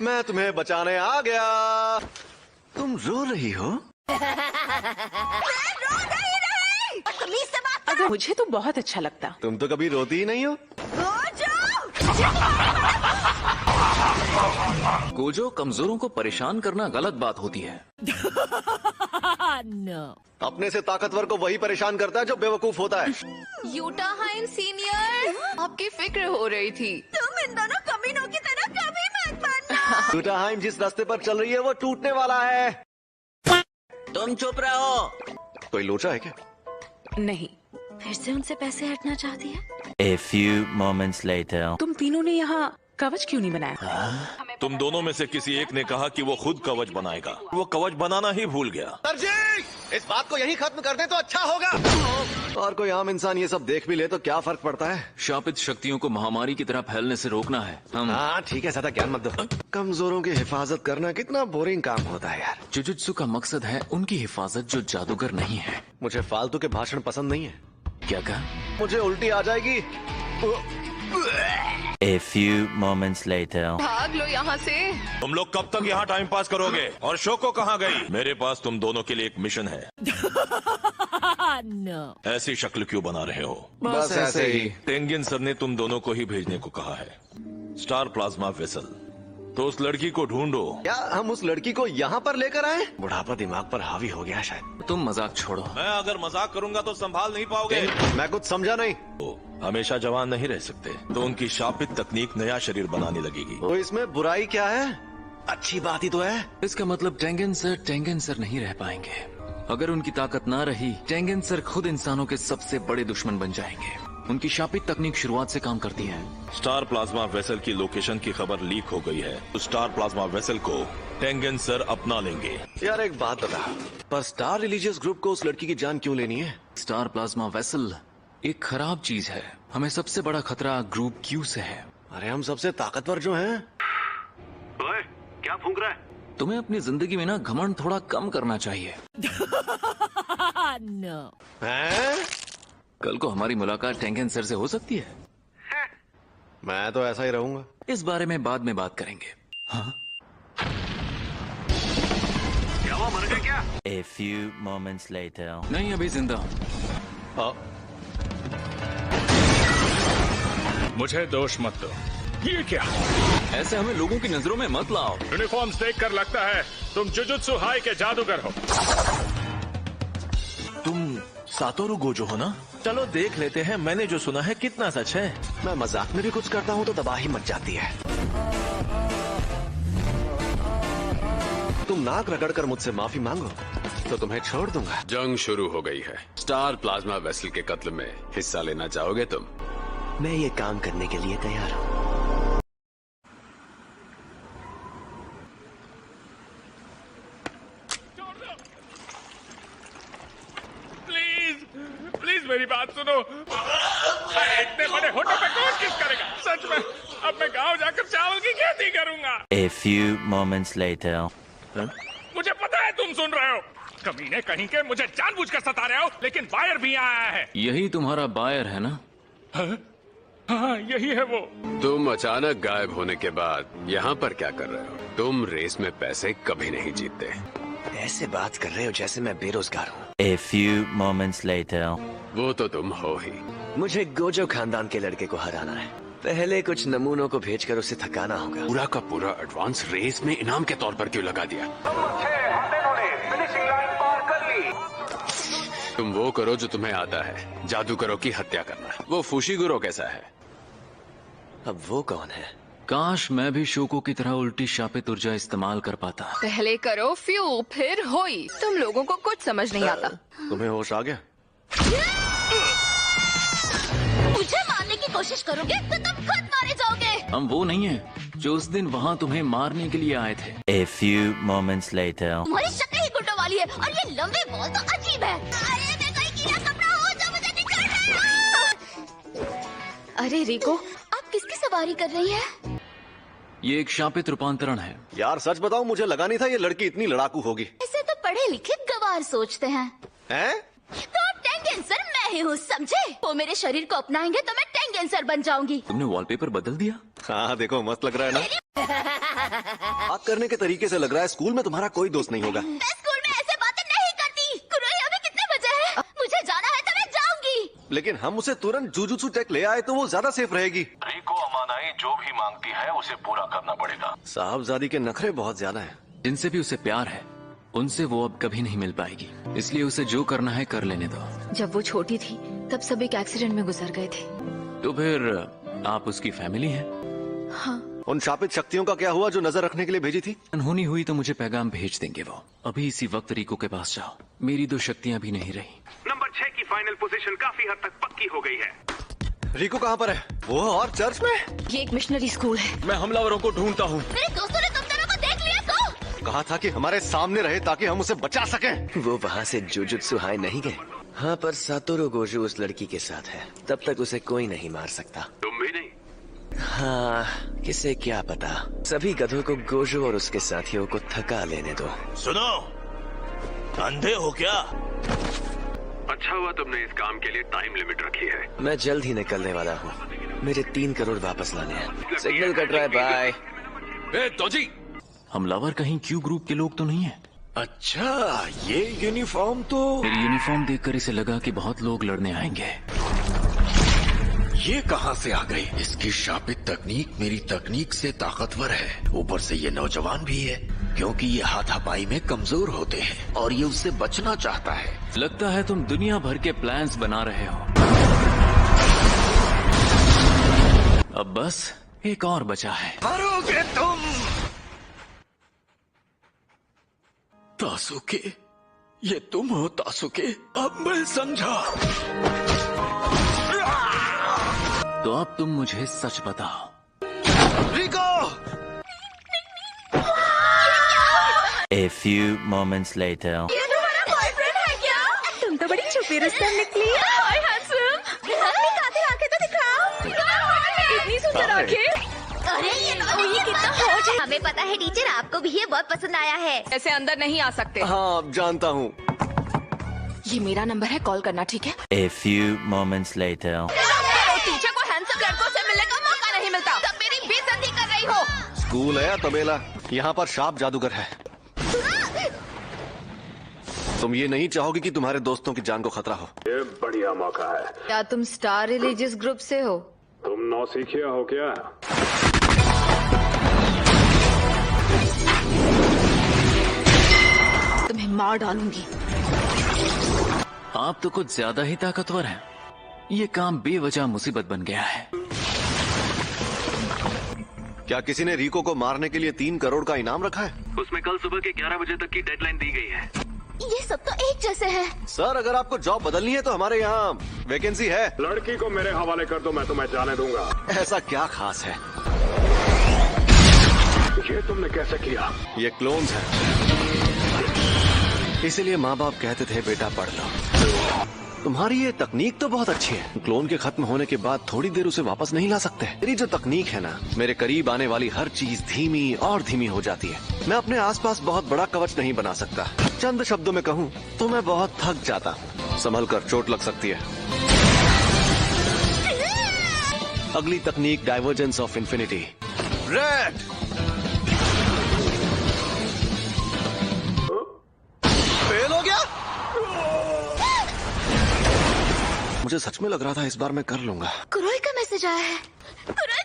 मैं तुम्हें बचाने आ गया। तुम रो रही हो? अगर मुझे तो बहुत अच्छा लगता। तुम तो कभी रोती ही नहीं हो। गोजो, कमजोरों को परेशान करना गलत बात होती है। अपने से ताकतवर को वही परेशान करता है जो बेवकूफ होता है। यूटा हाइम सीनियर, आपकी फिक्र हो रही थी। तुम इन दोनों कमीनों की तरह कभी मत बनना। यूटा हाइम जिस रास्ते पर चल रही है वो टूटने वाला है। तुम चुप रहो। कोई लोचा है क्या? नहीं, फिर से उनसे पैसे हटना चाहती है। A few moments later. तुम तीनों ने यहाँ कवच क्यों नहीं बनाया? तुम दोनों में से किसी एक ने कहा कि वो खुद कवच बनाएगा। वो कवच बनाना ही भूल गया। सर जी, इस बात को यहीं खत्म कर दें तो अच्छा होगा। और कोई आम इंसान ये सब देख भी ले तो क्या फर्क पड़ता है? शापित शक्तियों को महामारी की तरह फैलने से रोकना है। हम हाँ ठीक है, ज्यादा ज्ञान मत दो। कमजोरों की हिफाजत करना कितना बोरिंग काम होता है यार। जुजुत्सु का मकसद है उनकी हिफाजत जो जादूगर नहीं है। मुझे फालतू के भाषण पसंद नहीं है। क्या कहा? मुझे उल्टी आ जाएगी। A few moments later. भाग लो यहाँ से। तुम लोग कब तक यहाँ टाइम पास करोगे? और शोको कहाँ गई? मेरे पास तुम दोनों के लिए एक मिशन है। ऐसी शक्ल क्यों बना रहे हो? बस ऐसे ही। टेंगिन सर ने तुम दोनों को ही भेजने को कहा है। Star plasma vessel. तो उस लड़की को ढूंढो। क्या हम उस लड़की को यहाँ पर लेकर आए? बुढ़ापा दिमाग पर हावी हो गया शायद। तुम मजाक छोड़ो। मैं अगर मजाक करूंगा तो संभाल नहीं पाओगे। मैं कुछ समझा नहीं। वो हमेशा जवान नहीं रह सकते, तो उनकी शापित तकनीक नया शरीर बनाने लगेगी। तो इसमें बुराई क्या है? अच्छी बात ही तो है। इसका मतलब टेंगन सर नहीं रह पाएंगे। अगर उनकी ताकत ना रही, टेंगन सर खुद इंसानों के सबसे बड़े दुश्मन बन जाएंगे। उनकी शापित तकनीक शुरुआत से काम करती है। स्टार प्लाज्मा वेसल की लोकेशन की खबर लीक हो गई है। तो स्टार प्लाज्मा वेसल को टेंगन सर अपना लेंगे। यार एक बात बता, पर स्टार रिलीजियस ग्रुप को उस लड़की की जान क्यों लेनी है? स्टार प्लाज्मा वेसल एक खराब चीज है। हमें सबसे बड़ा खतरा ग्रुप क्यू से है। अरे हम सबसे ताकतवर जो हैं। ओए, क्या फूंक रहा है? तुम्हें अपनी जिंदगी में ना घमंड थोड़ा कम करना चाहिए। हैं? कल को हमारी मुलाकात टेंगन सर से हो सकती है। मैं तो ऐसा ही रहूंगा। इस बारे में बाद में बात करेंगे। हाँ? क्या वो मर गया क्या? A few moments later. नहीं, अभी जिंदा हूँ। मुझे दोष मत दो। ये क्या? ऐसे हमें लोगों की नजरों में मत लाओ। यूनिफॉर्म्स देखकर लगता है तुम जुजुत्सु हाई के जादूगर हो। तुम सातोरु गोजो हो ना? चलो देख लेते हैं मैंने जो सुना है कितना सच है। मैं मजाक में भी कुछ करता हूँ तो तबाही मच जाती है। तुम नाक रगड़कर मुझसे माफी मांगो तो तुम्हें छोड़ दूंगा। जंग शुरू हो गई है। स्टार प्लाज्मा वेसल के कत्ल में हिस्सा लेना चाहोगे तुम? मैं ये काम करने के लिए तैयार हूँ। प्लीज प्लीज मेरी बात सुनो। इतने बड़े होटल पे कौन किस करेगा? सच में अब मैं गांव जाकर चावल की खेती करूंगा। A few moments later. मुझे पता है तुम सुन रहे हो। कमीने कहीं के मुझे जानबूझकर सता रहे हो, लेकिन बायर भी आया है। यही तुम्हारा बायर है ना? हाँ, यही है वो। तुम अचानक गायब होने के बाद यहाँ पर क्या कर रहे हो? तुम रेस में पैसे कभी नहीं जीतते। ऐसे बात कर रहे हो जैसे मैं बेरोजगार हूँ। A few moments later. वो तो तुम हो ही। मुझे गोजो खानदान के लड़के को हराना है। पहले कुछ नमूनों को भेजकर उसे थकाना होगा। पूरा का पूरा एडवांस रेस में इनाम के तौर पर क्यों लगा दिया? तुम वो करो जो तुम्हें आता है, जादूगरों की हत्या करना। वो फुशिगुरो कैसा है? अब वो कौन है? काश मैं भी शोको की तरह उल्टी शापित ऊर्जा इस्तेमाल कर पाता। पहले करो फ्यू, फिर होई। तुम लोगों को कुछ समझ नहीं आता। तुम्हें होश आ गया? मुझे मारने की कोशिश करोगे तो तुम खुद मारे जाओगे। हम वो नहीं है जो उस दिन वहाँ तुम्हें मारने के लिए आए थे। A few moments later. तुम्हारी शक्ल ही गुंडों वाली है और ये लंबे बाल तो अजीब है। अरे मैं कोई कीड़ा कपड़ा हूँ जो मुझे निकाल रहा है। अरे रिको, आप किसकी सवारी कर रही हैं? ये एक शापित रूपांतरण है। यार सच बताऊं, मुझे लगा नहीं था ये लड़की इतनी लड़ाकू होगी। ऐसे तो पढ़े लिखे गवार सोचते हैं। हैं? तो टेंगन सर मैं ही हूँ, समझे? वो मेरे शरीर को अपनाएंगे तो मैं टेंगन सर बन जाऊंगी। तुमने वॉलपेपर बदल दिया? हाँ देखो मस्त लग रहा है ना। बात करने के तरीके से लग रहा है स्कूल में तुम्हारा कोई दोस्त नहीं होगा। मैं स्कूल में ऐसे बातें नहीं करती। कुरोई, अभी कितने बजे हैं? मुझे जाना है तो मैं जाऊंगी। लेकिन हम उसे तुरंत जुजुत्सु टेक ले आए तो वो ज्यादा सेफ रहेगी। रिको अमानाई जो भी मांगती है उसे पूरा करना पड़ेगा। साहबजादी के नखरे बहुत ज्यादा हैं। जिनसे भी उसे प्यार है उनसे वो अब कभी नहीं मिल पाएगी, इसलिए उसे जो करना है कर लेने दो। जब वो छोटी थी तब सब एक एक्सीडेंट में गुजर गए थे। तो फिर आप उसकी फैमिली हैं? हाँ। उन शापित शक्तियों का क्या हुआ जो नजर रखने के लिए भेजी थी? अनहोनी हुई तो मुझे पैगाम भेज देंगे वो। अभी इसी वक्त रिको के पास जाओ। मेरी 2 शक्तियाँ भी नहीं रही। नंबर 6 की फाइनल पोजीशन काफी हद तक पक्की हो गई है। रिको कहाँ पर है? वो और चर्च में? ये एक मिशनरी स्कूल है। मैं हमलावरों को ढूंढता हूँ। मेरे दोस्तों ने तुम दोनों को देख लिया तो? कहा था कि हमारे सामने रहे ताकि हम उसे बचा सकें। वो वहाँ से जुजुत्सु हाय नहीं गए। हाँ, पर सातोरो गोजू उस लड़की के साथ है, तब तक उसे कोई नहीं मार सकता। तुम भी नहीं? हाँ, किसे क्या पता। सभी गधों को गोजू और उसके साथियों को थका लेने दो। सुनो, अंधे हो क्या? अच्छा हुआ तुमने इस काम के लिए टाइम लिमिट रखी है। मैं जल्द ही निकलने वाला हूँ। मेरे 3 करोड़ वापस लाने हैं। सिग्नल कट रहा है, बाय। ए तोजी, हमलावर कहीं क्यू ग्रुप के लोग तो नहीं है? अच्छा, ये यूनिफॉर्म तो। मेरी यूनिफॉर्म देखकर इसे लगा कि बहुत लोग लड़ने आएंगे। ये कहाँ से आ गई? इसकी शापित तकनीक मेरी तकनीक से ताकतवर है। ऊपर से ये नौजवान भी है, क्योंकि ये हाथापाई में कमजोर होते हैं और ये उससे बचना चाहता है। लगता है तुम दुनिया भर के प्लान्स बना रहे हो। अब बस एक और बचा है। मरोगे तुम। तासुके, ये तुम हो तासुके? अब मैं समझा। तो अब तुम मुझे सच बताओ। रिको! A few moments later. ये तुम्हारा बॉयफ्रेंड है क्या? तुम तो बड़ी छुपी रुस्तम निकली। हाय हैंडसम। अपनी कातिल आंखें तो दिखाओ। इतनी सुंदर आंखें। अरे ये कितना होश है। हमें पता है टीचर, आपको भी ये बहुत पसंद आया है। ऐसे अंदर नहीं आ सकते। हाँ, अब जानता हूँ। ये मेरा नंबर है, कॉल करना, ठीक है? A few moments later. Teacher को हैंडसम लड़कों से मिलने का मौका नहीं मिलता। तब मेरी बेइज्जती कर रही हो। स्कूल है या तबेला? यहाँ पर शाप जादूगर है। तुम ये नहीं चाहोगे कि तुम्हारे दोस्तों की जान को खतरा हो। ये बढ़िया मौका है। क्या तुम स्टार रिलीजियस ग्रुप से हो? तुम नौसिखिया हो क्या? तुम्हें मार डालूंगी। आप तो कुछ ज्यादा ही ताकतवर हैं। ये काम बेवजह मुसीबत बन गया है। क्या किसी ने रिको को मारने के लिए 3 करोड़ का इनाम रखा है? उसमें कल सुबह के 11 बजे तक की डेडलाइन दी गई है। ये सब तो एक जैसे हैं। सर, अगर आपको जॉब बदलनी है तो हमारे यहाँ वैकेंसी है। लड़की को मेरे हवाले कर दो, मैं तुम्हें जाने दूंगा। ऐसा क्या खास है? ये तुमने कैसे किया? ये क्लोन्स हैं। इसीलिए माँ बाप कहते थे बेटा पढ़ लो। तुम्हारी ये तकनीक तो बहुत अच्छी है। क्लोन के खत्म होने के बाद थोड़ी देर उसे वापस नहीं ला सकते। मेरी जो तकनीक है ना, मेरे करीब आने वाली हर चीज धीमी और धीमी हो जाती है। मैं अपने आसपास बहुत बड़ा कवच नहीं बना सकता। चंद शब्दों में कहूँ तो मैं बहुत थक जाता हूँ। संभल कर, चोट लग सकती है। अगली तकनीक divergence of infinity. Red! Fail हो गया? मुझे सच में लग रहा था इस बार मैं कर लूंगा। कुरोई का मैसेज आया है। कुरोई